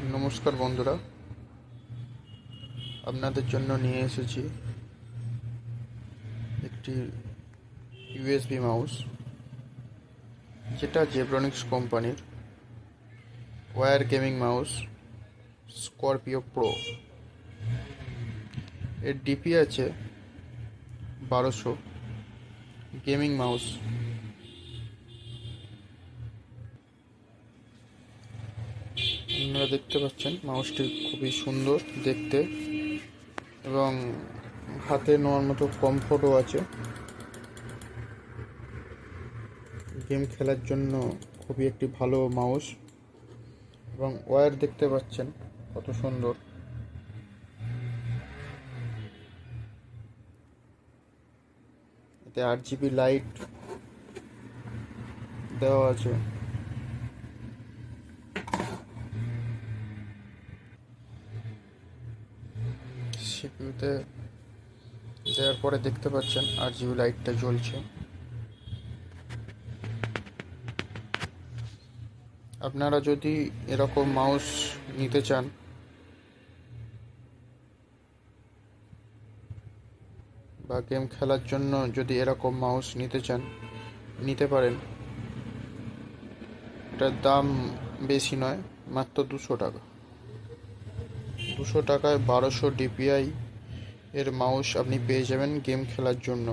নমস্কার বন্ধুরা, আপনাদের জন্য নিয়ে এসেছি একটি ইউএসবি মাউস, যেটা জেব্রনিক্স কোম্পানির wire gaming mouse Scorpio pro. এর ডিপি আছে 1200। Gaming mouse. আপনারা দেখতে পাচ্ছেন মাউসটি খুবই সুন্দর দেখতে এবং হাতে নেওয়ার মতো কমফোর্টও আছে। গেম খেলার জন্য খুবই একটি ভালো মাউস এবং ওয়্যার দেখতে পাচ্ছেন কত সুন্দর। এতে 8 GB লাইট দেওয়া আছে। সিপিইউতে দেওয়ার পরে দেখতে পাচ্ছেন 8 GB লাইটটা জ্বলছে। আপনারা যদি এরকম মাউস নিতে চান বা গেম খেলার জন্য যদি এরকম মাউস নিতে চান, নিতে পারেন। এটার দাম বেশি নয়, মাত্র 200 টাকা। 200 টাকায় 1200 DPI এর মাউস আপনি পেয়ে যাবেন গেম খেলার জন্য।